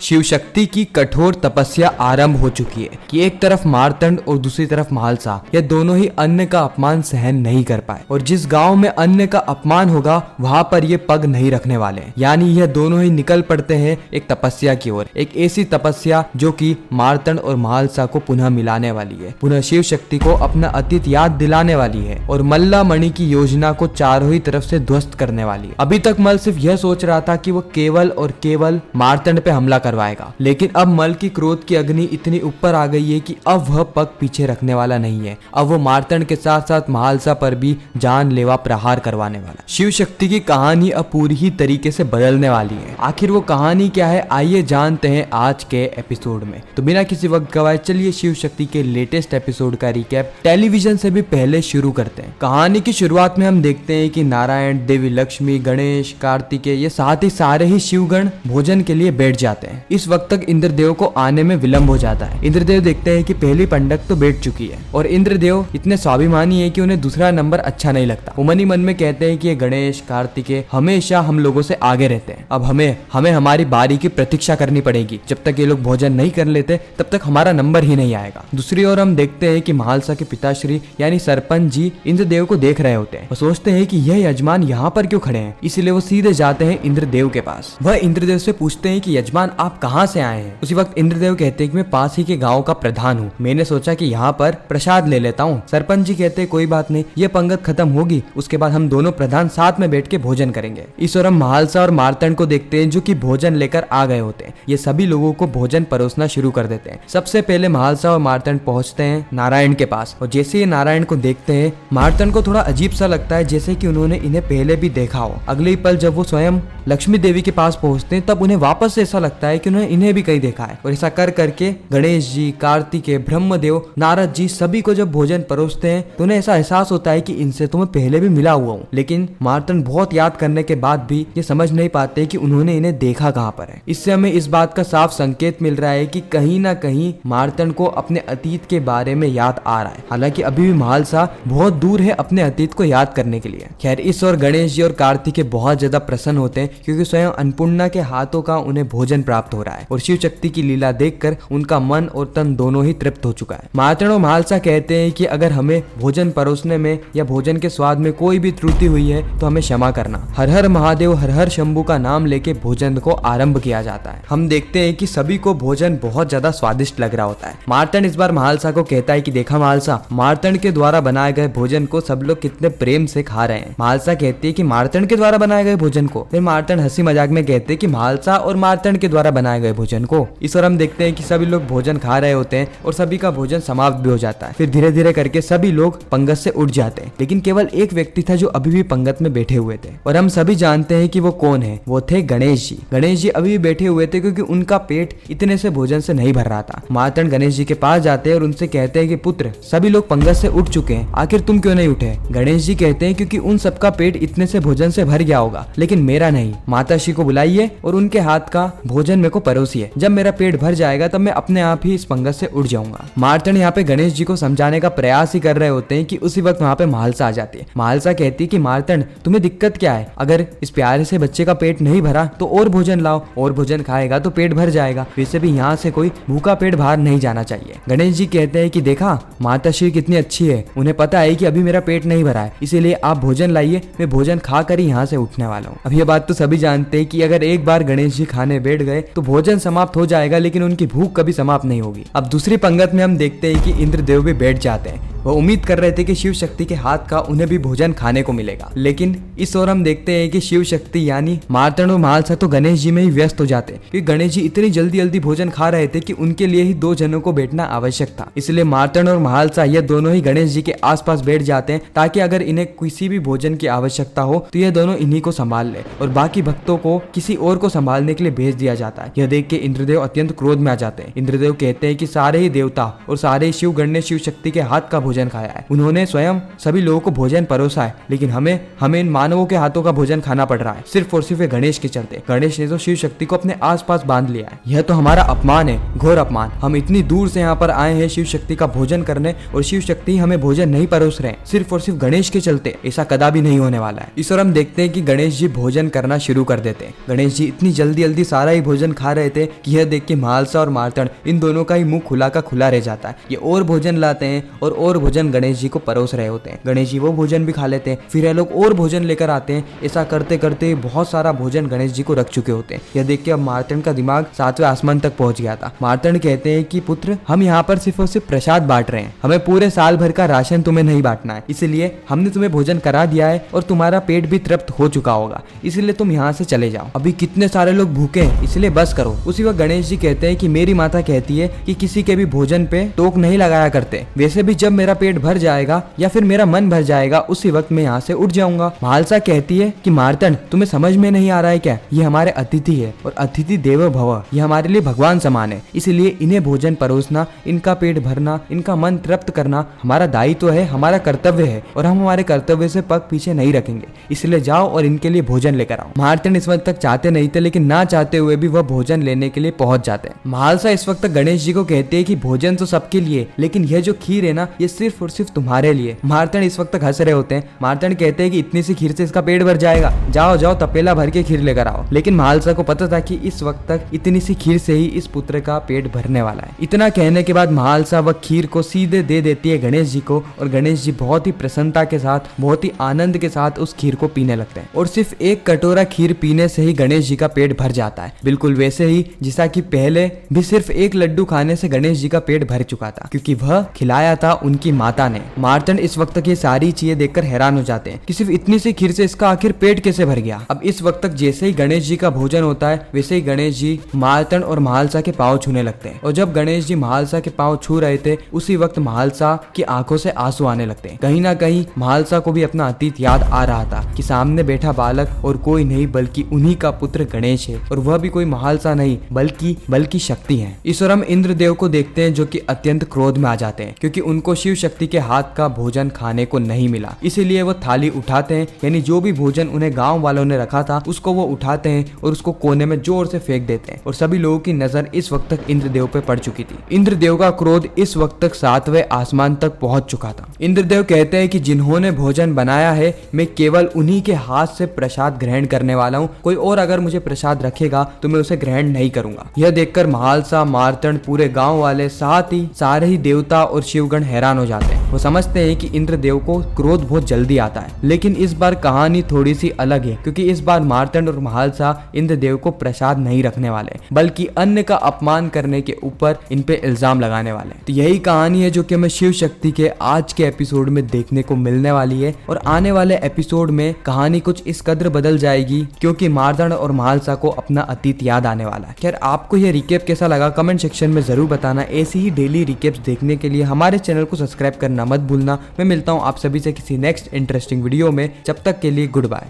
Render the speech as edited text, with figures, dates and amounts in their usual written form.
शिव शक्ति की कठोर तपस्या आरंभ हो चुकी है कि एक तरफ मार्तंड और दूसरी तरफ म्हालसा, यह दोनों ही अन्य का अपमान सहन नहीं कर पाए और जिस गांव में अन्य का अपमान होगा वहां पर ये पग नहीं रखने वाले। यानी यह दोनों ही निकल पड़ते हैं एक तपस्या की ओर, एक ऐसी तपस्या जो कि मार्तंड और म्हालसा को पुनः मिलाने वाली है, पुनः शिव शक्ति को अपना अतीत याद दिलाने वाली है और मल्ला मणि की योजना को चारों ही तरफ से ध्वस्त करने वाली है। अभी तक मल सिर्फ यह सोच रहा था कि वो केवल और केवल मार्तंड पे हमला करवाएगा, लेकिन अब मल की क्रोध की अग्नि इतनी ऊपर आ गई है कि अब वह पग पीछे रखने वाला नहीं है। अब वो मार्तंड के साथ साथ म्हालसा पर भी जानलेवा प्रहार करवाने वाला। शिव शक्ति की कहानी अब पूरी ही तरीके से बदलने वाली है। आखिर वो कहानी क्या है, आइए जानते हैं आज के एपिसोड में। तो बिना किसी वक्त गवाए चलिए शिव शक्ति के लेटेस्ट एपिसोड का रिकैप टेलीविजन से भी पहले शुरू करते हैं। कहानी की शुरुआत में हम देखते हैं कि नारायण, देवी लक्ष्मी, गणेश, कार्तिकेय, ये साथ ही सारे ही शिवगण भोजन के लिए बैठ जाते हैं। इस वक्त तक इंद्रदेव को आने में विलंब हो जाता है। इंद्रदेव देखते हैं कि पहली पंडक तो बैठ चुकी है और इंद्रदेव इतने स्वाभिमानी है कि उन्हें दूसरा नंबर अच्छा नहीं लगता। वो मन ही मन में कहते हैं कि ये गणेश, कार्तिकेय हमेशा हम लोगों से आगे रहते हैं। अब हमें हमारी बारी की प्रतीक्षा करनी पड़ेगी। जब तक ये लोग भोजन नहीं कर लेते तब तक हमारा नंबर ही नहीं आएगा। दूसरी ओर हम देखते हैं कि म्हालसा के पिताश्री यानी सरपंच जी इंद्रदेव को देख रहे होते हैं और सोचते हैं कि यह यजमान यहाँ पर क्यों खड़े हैं, इसलिए वो सीधे जाते हैं इंद्रदेव के पास। वह इंद्रदेव से पूछते हैं कि यजमान आप कहाँ से आए हैं। उसी वक्त इंद्रदेव कहते हैं कि मैं पास ही के गाँव का प्रधान हूँ, मैंने सोचा कि यहाँ पर प्रसाद ले लेता हूँ। सरपंच जी कहते हैं कोई बात नहीं, ये पंगत खत्म होगी उसके बाद हम दोनों प्रधान साथ में बैठ के भोजन करेंगे। इस ओर हम म्हालसा और मार्तंड को देखते हैं जो कि भोजन लेकर आ गए होते हैं। ये सभी लोगों को भोजन परोसना शुरू कर देते हैं। सबसे पहले म्हालसा और मार्तंड पहुंचते हैं नारायण के पास और जैसे ही नारायण को देखते हैं मार्तंड को थोड़ा अजीब सा लगता है, जैसे कि उन्होंने इन्हें पहले भी देखा हो। अगले ही पल जब वो स्वयं लक्ष्मी देवी के पास पहुंचते हैं तब उन्हें वापस से ऐसा लगता है कि उन्होंने इन्हें भी कहीं देखा है और ऐसा कर करके गणेश जी, कार्तिकेय, ब्रह्मदेव, नारद जी सभी को जब भोजन परोसते हैं तो उन्हें ऐसा एहसास होता है कि इनसे तो मैं पहले भी मिला हुआ हूँ। लेकिन मार्तंड बहुत याद करने के बाद भी ये समझ नहीं पाते कि उन्होंने इन्हें देखा कहाँ पर है। इससे हमें इस बात का साफ संकेत मिल रहा है कि कहीं ना कहीं मार्तंड को अपने अतीत के बारे में याद आ रहा है। हालांकि अभी भी म्हालसा बहुत दूर है अपने अतीत को याद करने के लिए। खैर इस और गणेश जी और कार्तिकेय बहुत ज्यादा प्रसन्न होते हैं क्योंकि स्वयं अन्नपूर्णा के हाथों का उन्हें भोजन प्राप्त हो रहा है और शिव शक्ति की लीला देखकर उनका मन और तन दोनों ही तृप्त हो चुका है। मार्तंड और म्हालसा कहते हैं कि अगर हमें भोजन परोसने में या भोजन के स्वाद में कोई भी त्रुटि हुई है तो हमें क्षमा करना। हर हर महादेव, हर हर शंभू का नाम लेके भोजन को आरंभ किया जाता है। हम देखते हैं कि सभी को भोजन बहुत ज्यादा स्वादिष्ट लग रहा होता है। मार्तंड इस बार म्हालसा को कहता है कि देखा म्हालसा, मार्तंड के द्वारा बनाए गए भोजन को सब लोग कितने प्रेम से खा रहे हैं। म्हालसा कहती है कि मार्तंड के द्वारा बनाए गए भोजन को। फिर मार्तंड हंसी मजाक में कहते हैं कि म्हालसा और मार्तंड के द्वारा बनाए गए भोजन को। इस और हम देखते हैं कि सभी लोग भोजन खा रहे होते हैं और सभी का भोजन समाप्त भी हो जाता है। फिर धीरे धीरे करके सभी लोग पंगत से उठ जाते हैं, लेकिन केवल एक व्यक्ति था जो अभी भी पंगत में बैठे हुए थे और हम सभी जानते हैं कि वो कौन है। वो थे गणेश जी। गणेश जी अभी भी बैठे हुए थे क्योंकि उनका पेट इतने से भोजन से नहीं भर रहा था। मार्तंड गणेश जी के पास जाते हैं और उनसे कहते हैं कि पुत्र, सभी लोग पंगत से उठ चुके हैं, आखिर तुम क्यों नहीं उठे। गणेश जी कहते हैं क्योंकि उन सबका पेट इतने से भोजन से भर गया होगा, लेकिन मेरा नहीं। माताश्री को बुलाइए और उनके हाथ का भोजन मेरे को परोसिए। जब मेरा पेट भर जाएगा तब मैं अपने आप ही इस पंगत से उठ जाऊंगा। मार्तंड यहाँ पे गणेश जी को समझाने का प्रयास ही कर रहे होते हैं कि उसी वक्त वहाँ पे म्हालसा आ जाती है। म्हालसा कहती है कि मार्तंड, तुम्हें दिक्कत क्या है? अगर इस प्यारे से बच्चे का पेट नहीं भरा तो और भोजन लाओ, और भोजन खाएगा तो पेट भर जाएगा। वैसे भी यहाँ से कोई भूखा पेट बाहर नहीं जाना चाहिए। गणेश जी कहते हैं कि देखा माताश्री कितनी अच्छी है, उन्हें पता है कि अभी मेरा पेट नहीं भरा है, इसीलिए आप भोजन लाइए, मैं भोजन खा कर ही यहाँ से उठने वाला हूँ। अब ये बात तो सभी जानते हैं कि अगर एक बार गणेश जी खाने बैठ गए तो भोजन समाप्त हो जाएगा, लेकिन उनकी भूख कभी समाप्त नहीं होगी। अब दूसरी पंगत में हम देखते हैं कि इंद्रदेव भी बैठ जाते हैं। वह उम्मीद कर रहे थे कि शिव शक्ति के हाथ का उन्हें भी भोजन खाने को मिलेगा, लेकिन इस ओर हम देखते हैं कि शिव शक्ति यानी मार्तंड और म्हालसा तो गणेश जी में ही व्यस्त हो जाते हैं क्योंकि गणेश जी इतनी जल्दी जल्दी भोजन खा रहे थे कि उनके लिए ही दो जनों को बैठना आवश्यक था। इसलिए मार्तंड और म्हालसा ये दोनों ही गणेश जी के आसपास बैठ जाते हैं ताकि अगर इन्हें किसी भी भोजन की आवश्यकता हो तो ये दोनों इन्हीं को संभाल ले और बाकी भक्तों को किसी और को संभालने के लिए भेज दिया जाता है। यह देख के इंद्रदेव अत्यंत क्रोध में आ जाते हैं। इंद्रदेव कहते हैं कि सारे ही देवता और सारे ही शिवगण ने शिव शक्ति के हाथ का भोजन खाया है। उन्होंने स्वयं सभी लोगों को भोजन परोसा है, लेकिन हमें इन मानवों के हाथों का भोजन खाना पड़ रहा है सिर्फ और सिर्फ गणेश के चलते। गणेश ने तो शिव शक्ति को अपने आसपास बांध लिया है। यह तो हमारा अपमान है, घोर अपमान। हम इतनी दूर से यहाँ पर आए हैं शिव शक्ति का भोजन करने और शिव शक्ति हमें भोजन नहीं परोस रहे सिर्फ और सिर्फ गणेश के चलते। ऐसा कदापि नहीं होने वाला है। इस और हम देखते हैं कि गणेश जी भोजन करना शुरू कर देते हैं। गणेश जी इतनी जल्दी जल्दी सारा ही भोजन खा रहे थे कि यह देख के महालसा और मार्तंड इन दोनों का ही मुंह खुला का खुला रह जाता है। ये और भोजन लाते हैं और भोजन गणेश जी को परोस रहे होते हैं। गणेश जी वो भोजन भी खा लेते हैं, फिर ये लोग और भोजन लेकर आते हैं। ऐसा करते करते बहुत सारा भोजन गणेश जी को रख चुके होते हैं। यह देख के अब मार्तंड का दिमाग 7वें आसमान तक पहुंच गया था। मार्तंड कहते हैं कि पुत्र, हम यहाँ पर सिर्फ और सिर्फ प्रसाद बांट रहे हैं, हमें पूरे साल भर का राशन तुम्हें नहीं बांटना है, इसलिए हमने तुम्हें भोजन करा दिया है और तुम्हारा पेट भी तृप्त हो चुका होगा, इसलिए तुम यहाँ से चले जाओ। अभी कितने सारे लोग भूखे हैं, इसलिए बस करो। उसी वक्त गणेश जी कहते हैं कि मेरी माता कहती है कि किसी के भी भोजन पे टोक नहीं लगाया करते, वैसे भी जब मेरा पेट भर जाएगा या फिर मेरा मन भर जाएगा उसी वक्त मैं यहाँ से उठ जाऊंगा। महालसा कहती है कि मार्तंड, तुम्हें समझ में नहीं आ रहा है क्या, ये हमारे अतिथि है और अतिथि देवो भव, ये हमारे लिए भगवान समान है, इसलिए इन्हें भोजन परोसना, इनका पेट भरना, इनका मन तृप्त करना हमारा दायित्व है, हमारा कर्तव्य है और हम हमारे कर्तव्य से पग पीछे नहीं रखेंगे, इसलिए जाओ और इनके लिए भोजन लेकर आओ। मार्तंड इस वक्त तक चाहते नहीं थे, लेकिन ना चाहते हुए भी वह भोजन लेने के लिए पहुंच जाते हैं। महालसा इस वक्त गणेश जी को कहते हैं कि भोजन तो सबके लिए, लेकिन यह जो खीर है ना, ये सिर्फ और सिर्फ तुम्हारे लिए। मार्तंड इस वक्त हंस रहे होते हैं। मार्तंड कहते हैं कि इतनी सी खीर से इसका पेट भर जाएगा, जाओ जाओ तपेला भर के खीर लेकर आओ। लेकिन महालसा को पता था कि इस वक्त तक इतनी सी खीर से ही इस पुत्र का पेट भरने वाला है। इतना कहने के बाद महालसा वह खीर को सीधे दे देती है गणेश जी को और गणेश जी बहुत ही प्रसन्नता के साथ, बहुत ही आनंद के साथ उस खीर को पीने लगते हैं और सिर्फ एक कटोरा खीर पीने से ही गणेश जी का पेट भर जाता है, बिल्कुल वैसे ही जैसा कि पहले भी सिर्फ एक लड्डू खाने से गणेश जी का पेट भर चुका था, क्योंकि वह खिलाया था उनकी माता ने। मार्तंड इस वक्त तक ये सारी चीजें देखकर हैरान हो जाते हैं कि सिर्फ इतनी सी खीर से इसका आखिर पेट कैसे भर गया। अब इस वक्त तक जैसे ही गणेश जी का भोजन होता है, वैसे ही गणेश जी मार्तंड और महालसा के पांव छूने लगते हैं और जब गणेश जी महालसा के पांव छू रहे थे, उसी वक्त महालसा की आंखों से आंसू आने लगते हैं। कहीं ना कहीं महालसा को भी अपना अतीत याद आ रहा था कि सामने बैठा बालक और कोई नहीं बल्कि उन्हीं का पुत्र गणेश है और वह भी कोई महालसा नहीं बल्कि शक्ति है। इस और हम इंद्रदेव को देखते हैं जो कि अत्यंत क्रोध में आ जाते हैं, क्योंकि उनको शिव शक्ति के हाथ का भोजन खाने को नहीं मिला। इसीलिए वो थाली उठाते हैं, यानी जो भी भोजन उन्हें गांव वालों ने रखा था उसको वो उठाते हैं और उसको कोने में जोर से फेंक देते हैं और सभी लोगों की नजर इस वक्त तक इंद्रदेव पे पड़ चुकी थी। इंद्रदेव का क्रोध इस वक्त तक 7वें आसमान तक पहुंच चुका था। इंद्रदेव कहते हैं कि जिन्होंने भोजन बनाया है, मैं केवल उन्हीं के हाथ से प्रसाद ग्रहण करने वाला हूँ, कोई और अगर मुझे प्रसाद रखेगा तो मैं उसे ग्रहण नहीं करूंगा। यह देखकर महालसा, मार्तंड, पूरे गांव वाले, साथ ही सारे ही देवता और शिवगण हैरान हो जाते हैं। वो समझते हैं कि इंद्रदेव को क्रोध बहुत जल्दी आता है, लेकिन इस बार कहानी थोड़ी सी अलग है, क्योंकि इस बार मार्तंड और महालसा इंद्रदेव को प्रसाद नहीं रखने वाले, बल्कि अन्न का अपमान करने के ऊपर इन पे इल्जाम लगाने वाले। तो यही कहानी है जो कि हमें शिव शक्ति के आज के एपिसोड में देखने को मिलने वाली है और आने वाले एपिसोड में कहानी कुछ इस कदर बदल जाएगी क्योंकि मार्तंड और महालसा को अपना अतीत याद आने वाला है। खैर, आपको यह रिकेप कैसा लगा कमेंट सेक्शन में जरूर बताना। ऐसी ही डेली रिकेप्स देखने के लिए हमारे चैनल को सब्सक्राइब करना मत भूलना। मैं मिलता हूँ आप सभी से किसी नेक्स्ट इंटरेस्टिंग वीडियो में, जब तक के लिए गुड बाय।